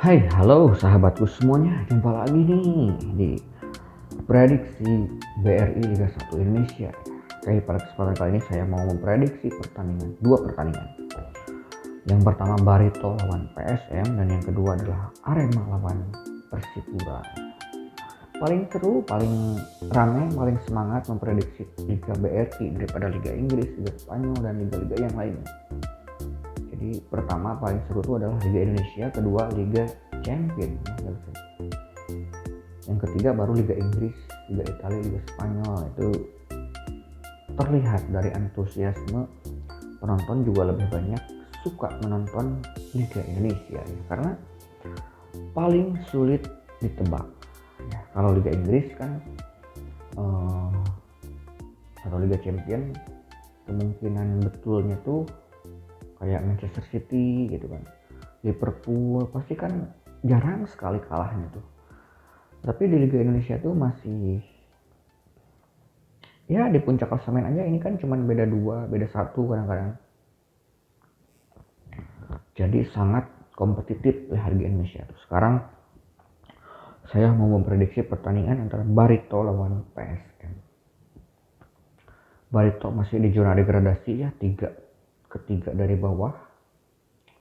Hai, halo sahabatku semuanya, jumpa lagi nih di prediksi BRI Liga 1 Indonesia. Oke, pada kesempatan kali ini saya mau memprediksi dua pertandingan. Yang pertama Barito lawan PSM dan yang kedua adalah Arema lawan Persipura. Paling seru, paling ramai, paling semangat memprediksi Liga BRI daripada Liga Inggris, Liga Spanyol dan liga-liga yang lainnya. Jadi pertama paling seru itu adalah Liga Indonesia, kedua Liga Champion, yang ketiga baru Liga Inggris, Liga Italia, Liga Spanyol. Itu terlihat dari antusiasme penonton juga lebih banyak suka menonton Liga Indonesia ya, karena paling sulit ditebak ya. Kalau Liga Inggris kan atau Liga Champion kemungkinan betulnya tuh kayak Manchester City gitu kan, Liverpool pasti kan jarang sekali kalahnya tuh. Tapi di Liga Indonesia tuh masih ya di puncak klasemen aja, ini kan cuman beda 2, beda 1 kadang-kadang. Jadi sangat kompetitif di Liga Indonesia tuh. Sekarang saya mau memprediksi pertandingan antara Barito lawan PSM. Barito masih di zona degradasi ya, ketiga dari bawah.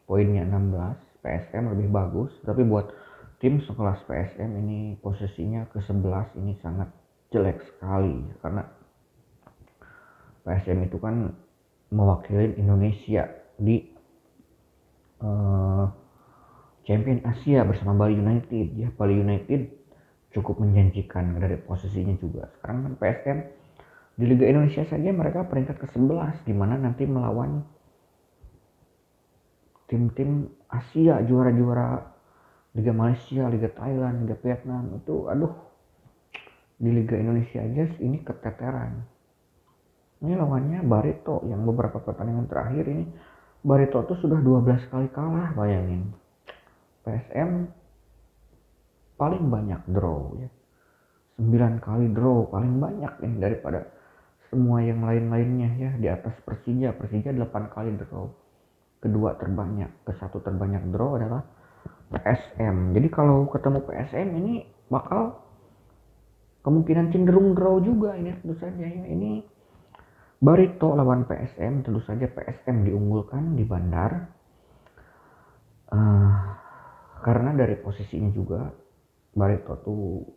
Poinnya 16, PSM lebih bagus, tapi buat tim sekelas PSM ini posisinya ke-11 ini sangat jelek sekali karena PSM itu kan mewakili Indonesia di Champion Asia bersama Bali United ya. Bali United cukup menjanjikan dari posisinya juga. Sekarang kan PSM di Liga Indonesia saja mereka peringkat ke-11, di mana nanti melawan tim-tim Asia, juara-juara Liga Malaysia, Liga Thailand, Liga Vietnam. Itu aduh, di Liga Indonesia aja ini keteteran. Ini lawannya Barito yang beberapa pertandingan terakhir ini Barito tuh sudah 12 kali kalah, bayangin. PSM paling banyak draw ya. 9 kali draw paling banyak nih daripada semua yang lain-lainnya ya. Di atas Persija 8 kali draw. Kedua terbanyak, satu terbanyak draw adalah PSM. Jadi kalau ketemu PSM ini bakal kemungkinan cenderung draw juga ini tentu saja ya. Ini Barito lawan PSM, tentu saja PSM diunggulkan di Bandar. Karena dari posisinya juga Barito tuh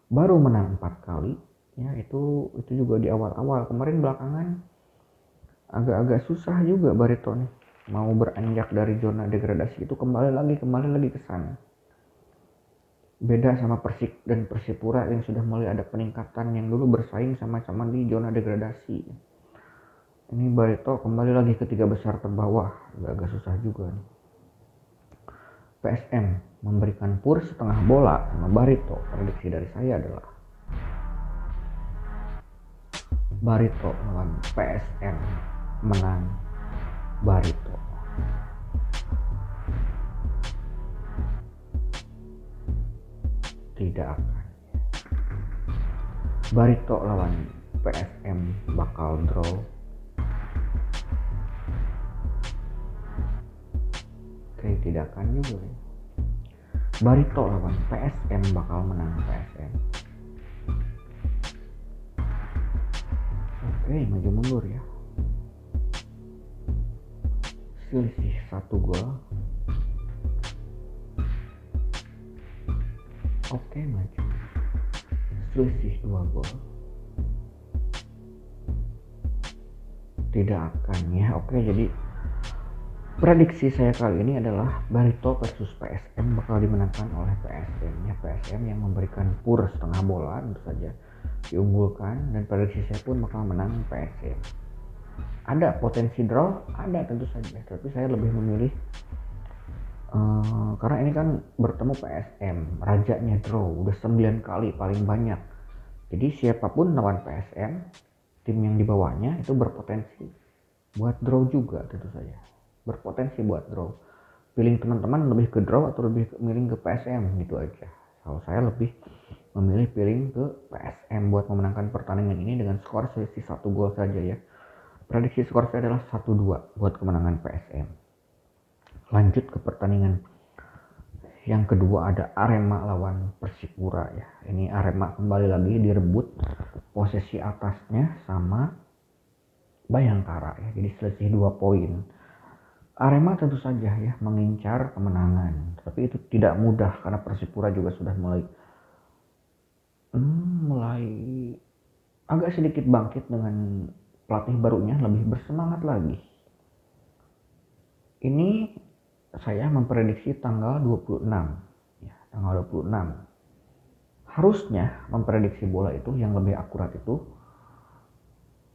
baru menang 4 kali ya. Itu juga di awal-awal. Kemarin belakangan agak-agak susah juga Barito nih mau beranjak dari zona degradasi, itu kembali lagi ke sana. Beda sama Persik dan Persipura yang sudah mulai ada peningkatan, yang dulu bersaing sama-sama di zona degradasi. Ini Barito kembali lagi ke 3 besar terbawah, agak susah juga nih. PSM memberikan pur setengah bola sama Barito. Prediksi dari saya adalah Barito lawan PSM, menang Barito. Tidak akan. Barito lawan PSM bakal draw. Oke, tidak akan juga ya. Barito lawan PSM bakal menang PSM. Oke, maju mundur ya. Selisih 1 gol. Oke, maju. Selisih 2 gol. Tidak akan ya. Oke, jadi prediksi saya kali ini adalah Barito versus PSM bakal dimenangkan oleh PSM ya. PSM yang memberikan pur setengah bola tentu saja diunggulkan, dan prediksi saya pun bakal menang PSM. Ada potensi draw, ada tentu saja, tapi saya lebih memilih karena ini kan bertemu PSM, rajanya draw, udah 9 kali paling banyak. Jadi siapapun lawan PSM, tim yang dibawanya itu berpotensi buat draw juga tentu saja. Berpotensi buat draw. Pilih teman-teman lebih ke draw atau lebih milih ke PSM gitu aja. Kalau saya lebih memilih pilih ke PSM buat memenangkan pertandingan ini dengan skor selisih 1 gol saja ya. Prediksi skor saya adalah 1-2 buat kemenangan PSM. Lanjut ke pertandingan Yang kedua ada Arema lawan Persipura ya. Ini Arema kembali lagi direbut posisi atasnya sama Bayangkara ya. Jadi selisih 2 poin. Arema tentu saja ya mengincar kemenangan. Tapi itu tidak mudah karena Persipura juga sudah mulai agak sedikit bangkit dengan pelatih barunya, lebih bersemangat lagi. Ini saya memprediksi tanggal 26 ya, tanggal 26. Harusnya memprediksi bola itu yang lebih akurat itu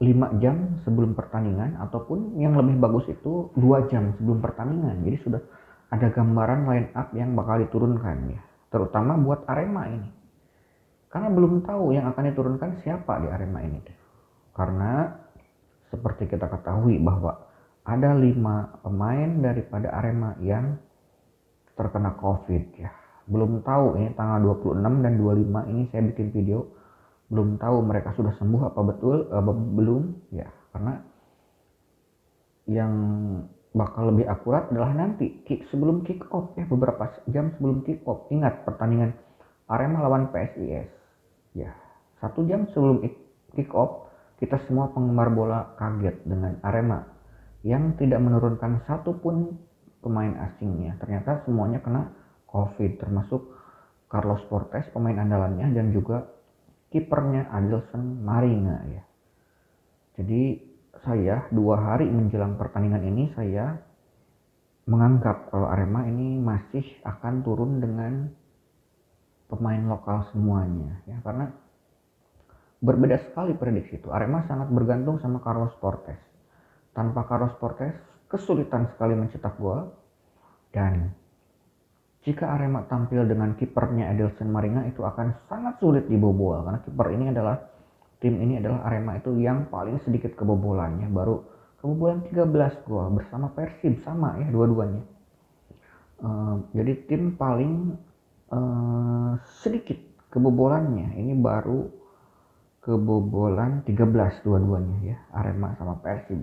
5 jam sebelum pertandingan, ataupun yang lebih bagus itu 2 jam sebelum pertandingan. Jadi sudah ada gambaran line up yang bakal diturunkan ya, terutama buat Arema ini. Karena belum tahu yang akan diturunkan siapa di Arema ini. Karena seperti kita ketahui bahwa ada 5 pemain daripada Arema yang terkena COVID ya. Belum tahu ini tanggal 26 dan 25 ini saya bikin video, belum tahu mereka sudah sembuh apa betul belum ya, karena yang bakal lebih akurat adalah nanti sebelum kick off ya, beberapa jam sebelum kick off. Ingat pertandingan Arema lawan PSIS ya, 1 jam sebelum kick off kita semua penggemar bola kaget dengan Arema yang tidak menurunkan satupun pemain asingnya. Ternyata semuanya kena COVID, termasuk Carlos Portes pemain andalannya dan juga kipernya Adilson Maringa ya. Jadi saya 2 hari menjelang pertandingan ini saya menganggap kalau Arema ini masih akan turun dengan pemain lokal semuanya ya, karena berbeda sekali prediksi itu. Arema sangat bergantung sama Carlos Portes. Tanpa Carlos Portes kesulitan sekali mencetak gol, dan jika Arema tampil dengan kipernya Adilson Maringa itu akan sangat sulit dibobol, karena kiper ini adalah tim ini adalah Arema itu yang paling sedikit kebobolannya, baru kebobolan 13 gol bersama Persib sama ya dua-duanya. Jadi tim paling sedikit kebobolannya ini baru kebobolan 13 dua-duanya ya, Arema sama Persib.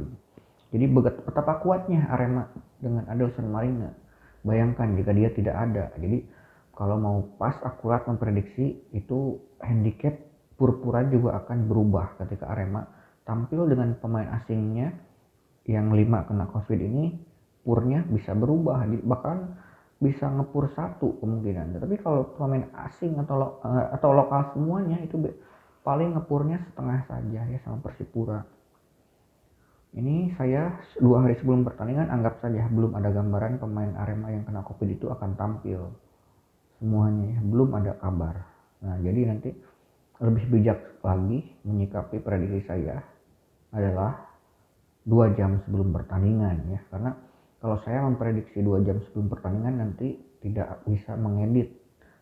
Jadi betapa kuatnya Arema dengan Adilson Maringa. Bayangkan jika dia tidak ada. Jadi kalau mau pas akurat memprediksi itu, handicap purpura juga akan berubah ketika Arema tampil dengan pemain asingnya yang 5 kena COVID ini. Purnya bisa berubah, bahkan bisa ngepur 1 kemungkinan. Tapi kalau pemain asing atau lokal semuanya itu paling ngepurnya setengah saja ya sama Persipura. Ini saya 2 hari sebelum pertandingan anggap saja belum ada gambaran pemain Arema yang kena COVID itu akan tampil semuanya ya, belum ada kabar. Nah jadi nanti lebih bijak lagi menyikapi prediksi saya adalah 2 jam sebelum pertandingan ya, karena kalau saya memprediksi 2 jam sebelum pertandingan nanti tidak bisa mengedit,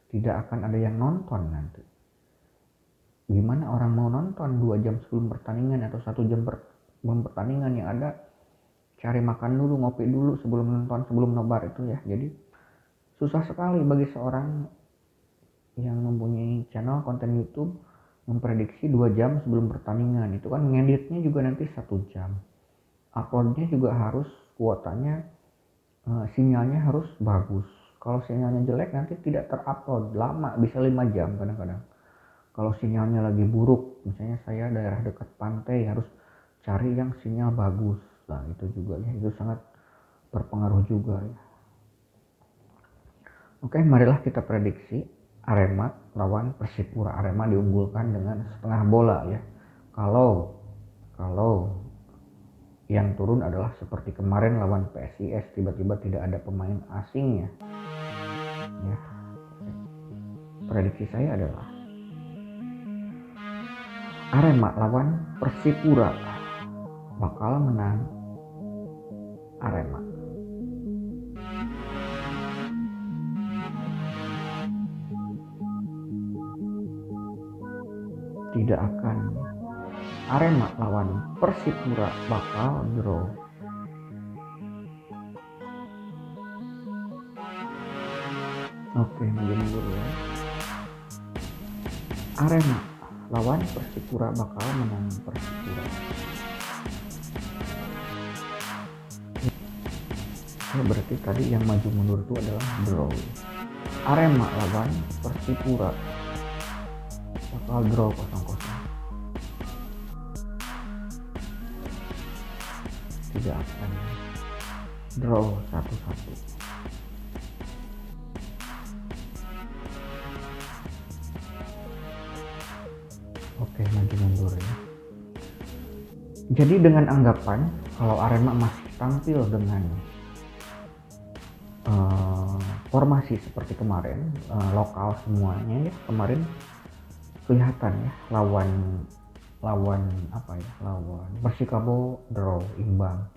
tidak akan ada yang nonton nanti. Gimana orang mau nonton 2 jam sebelum pertandingan atau 1 jam sebelum pertandingan? Yang ada cari makan dulu, ngopi dulu sebelum nonton, sebelum nobar itu ya. Jadi susah sekali bagi seorang yang mempunyai channel konten YouTube memprediksi 2 jam sebelum pertandingan. Itu kan ngeditnya juga nanti 1 jam, uploadnya juga harus kuotanya, sinyalnya harus bagus. Kalau sinyalnya jelek nanti tidak terupload, lama, bisa 5 jam kadang-kadang. Kalau sinyalnya lagi buruk, misalnya saya daerah dekat pantai, harus cari yang sinyal bagus. Nah itu juga ya, itu sangat berpengaruh juga ya. Oke, marilah kita prediksi Arema lawan Persipura. Arema diunggulkan dengan setengah bola ya. Kalau yang turun adalah seperti kemarin lawan PSIS, tiba-tiba tidak ada pemain asingnya ya. Prediksi saya adalah Arema lawan Persipura, bakal menang Arema. Tidak akan. Arema lawan Persipura bakal draw. Oke, mundur ya. Arema lawan Persipura bakal menang Persipura. Oh, berarti tadi yang maju mundur itu adalah draw. Arema lawan Persipura bakal draw 0-0. Tidak akan draw 1-1. Oke, maju mundur ya. Jadi dengan anggapan kalau Arema masih tampil dengan formasi seperti kemarin, lokal semuanya ya, kemarin kelihatan ya lawan Persikabo draw imbang,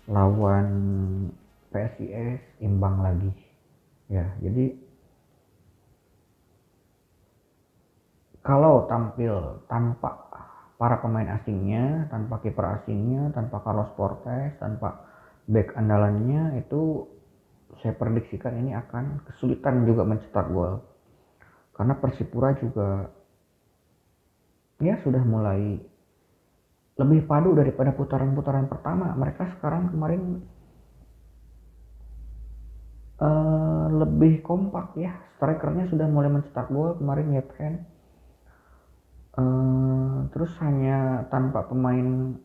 lawan PSIS imbang lagi ya. Jadi kalau tampil tanpa para pemain asingnya, tanpa kiper asingnya, tanpa Carlos Portes, tanpa back andalannya, itu saya prediksikan ini akan kesulitan juga mencetak gol. Karena Persipura juga ya sudah mulai lebih padu daripada putaran-putaran pertama. Mereka sekarang kemarin lebih kompak ya. Strikernya sudah mulai mencetak gol kemarin Yephen. Terus hanya tanpa pemain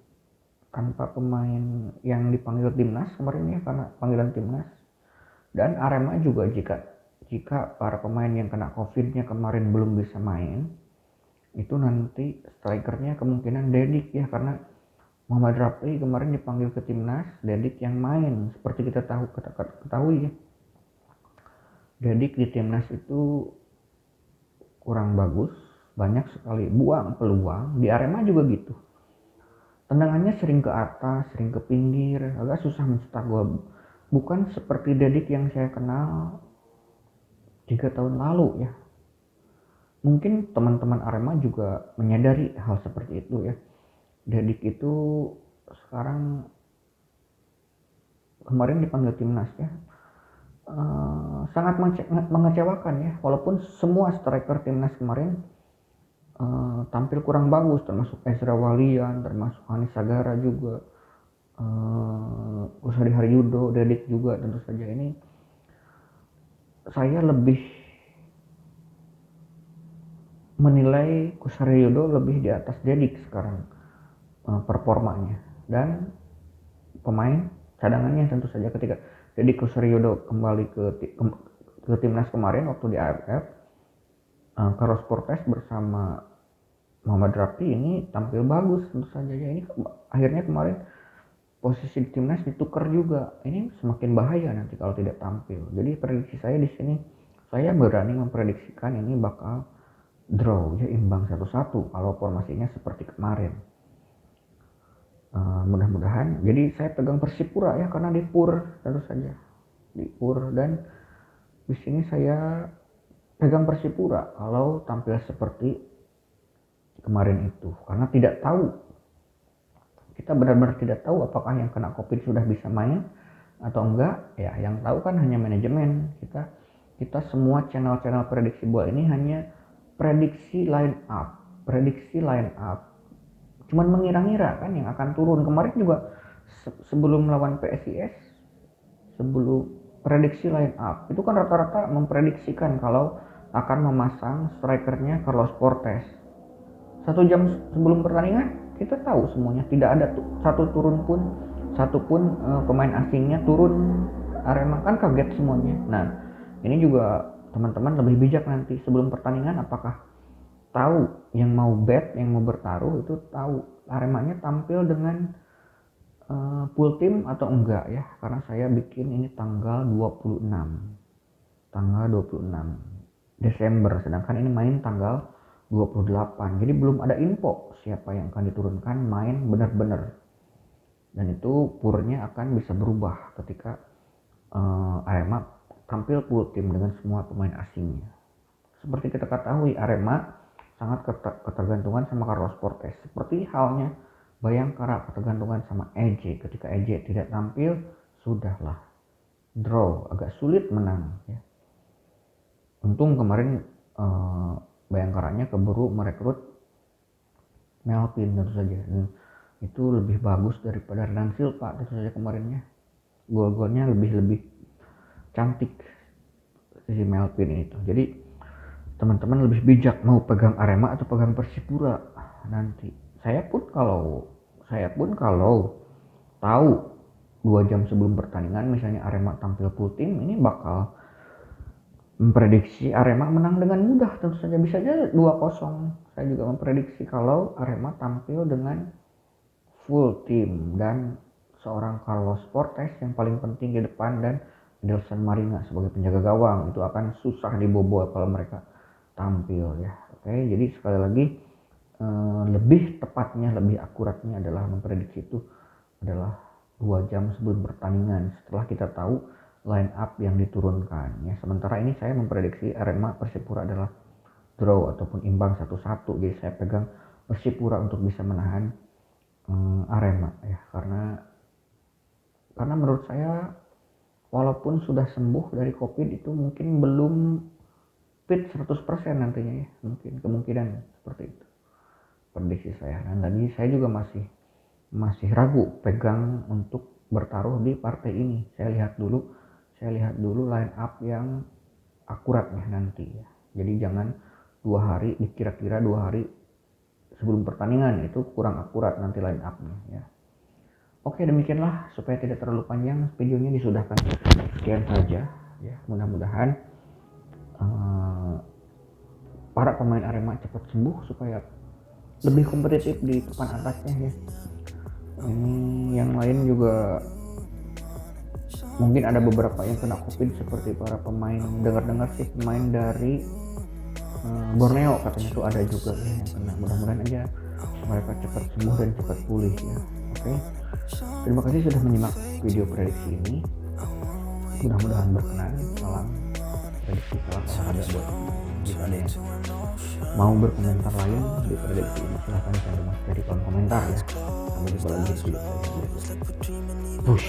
yang dipanggil timnas kemarin ya, karena panggilan timnas. Dan Arema juga jika para pemain yang kena COVID-nya kemarin belum bisa main, itu nanti strikernya kemungkinan Dedik ya, karena Muhammad Rafi kemarin dipanggil ke timnas, Dedik yang main. Seperti kita ketahui ya, Dedik di timnas itu kurang bagus, banyak sekali buang peluang. Di Arema juga gitu, tendangannya sering ke atas, sering ke pinggir, agak susah mencetak gol. Bukan seperti Dedik yang saya kenal 3 tahun lalu ya. Mungkin teman-teman Arema juga menyadari hal seperti itu ya. Dedik itu sekarang kemarin dipanggil timnas ya, sangat mengecewakan ya. Walaupun semua striker timnas kemarin tampil kurang bagus, termasuk Ezra Walian, termasuk Hanis Sagara juga, Kusari Haryudo, Dedik juga tentu saja. Ini saya lebih menilai Kusari Haryudo lebih di atas Dedik sekarang performanya. Dan pemain cadangannya tentu saja ketika Dedik Kusaryodo kembali ke timnas kemarin waktu di AFF, Carlos Portes bersama Muhammad Rafi ini tampil bagus tentu saja ya. Ini akhirnya kemarin posisi di timnas ditukar juga. Ini semakin bahaya nanti kalau tidak tampil. Jadi prediksi saya di sini, saya berani memprediksikan ini bakal draw ya, imbang 1-1 kalau formasinya seperti kemarin. Mudah-mudahan. Jadi saya pegang Persipura ya, karena di PUR tentu saja, di PUR. Dan di sini saya pegang Persipura kalau tampil seperti kemarin itu, karena tidak tahu, kita benar-benar tidak tahu apakah yang kena COVID sudah bisa main atau enggak ya. Yang tahu kan hanya manajemen. Kita semua channel-channel prediksi bola ini hanya prediksi line up, cuman mengira-ngira kan yang akan turun. Kemarin juga sebelum melawan PSIS, sebelum prediksi line up itu kan rata-rata memprediksikan kalau akan memasang strikernya Carlos Portes. 1 jam sebelum pertandingan kita tahu semuanya tidak ada satu pun pemain asingnya turun. Arema kan kaget semuanya. Nah ini juga teman-teman lebih bijak nanti sebelum pertandingan, apakah tahu yang mau bet, yang mau bertaruh itu tahu Aremanya tampil dengan full tim atau enggak ya. Karena saya bikin ini tanggal 26 Desember, sedangkan ini main tanggal 28. Jadi belum ada info siapa yang akan diturunkan main benar-benar. Dan itu purnya akan bisa berubah ketika Arema tampil full tim dengan semua pemain asingnya. Seperti kita ketahui, Arema sangat ketergantungan sama Carlos Portes. Seperti halnya Bayangkara ketergantungan sama EJ. Ketika EJ tidak tampil, sudahlah draw, agak sulit menang ya. Untung kemarin Bayangkaranya keburu merekrut Melvin tentu saja. Dan itu lebih bagus daripada Renan Silva tentu saja kemarinnya. Gol-golnya lebih cantik si Melvin itu. Jadi teman-teman lebih bijak mau pegang Arema atau pegang Persipura nanti. Saya pun kalau tahu 2 jam sebelum pertandingan misalnya Arema tampil full tim, ini bakal memprediksi Arema menang dengan mudah, tentu saja bisa aja 2-0. Saya juga memprediksi kalau Arema tampil dengan full tim dan seorang Carlos Portes yang paling penting di depan dan Nelson Marina sebagai penjaga gawang itu akan susah dibobol kalau mereka tampil ya. Oke, jadi sekali lagi lebih tepatnya, lebih akuratnya adalah memprediksi itu adalah 2 jam sebelum pertandingan setelah kita tahu line up yang diturunkan ya. Sementara ini saya memprediksi Arema Persipura adalah draw ataupun imbang 1-1. Jadi saya pegang Persipura untuk bisa menahan Arema ya, karena menurut saya walaupun sudah sembuh dari COVID itu mungkin belum fit 100% nantinya ya, mungkin kemungkinan seperti itu prediksi saya. Dan tadi saya juga masih ragu pegang untuk bertaruh di partai ini. Saya lihat dulu line up yang akuratnya nanti ya. Jadi jangan 2 hari dikira-kira 2 hari sebelum pertandingan, itu kurang akurat nanti line up-nya ya. Oke, demikianlah supaya tidak terlalu panjang videonya disudahkan sekian saja ya. Mudah-mudahan para pemain Arema cepat sembuh supaya lebih kompetitif di papan atasnya ya. Yang lain juga mungkin ada beberapa yang kena COVID seperti para pemain, dengar-dengar sih pemain dari Borneo katanya tuh ada juga ya yang kena. Mudah-mudahan aja mereka cepat sembuh dan cepat pulih ya. Oke, terima kasih sudah menyimak video prediksi ini. Mudah-mudahan berkenan. Salam prediksi, salam olahraga buat jika ada yang mau berkomentar lain di prediksi ini silahkan cantum di kolom komentar ya. Sampai jumpa lagi di video selanjutnya. Push.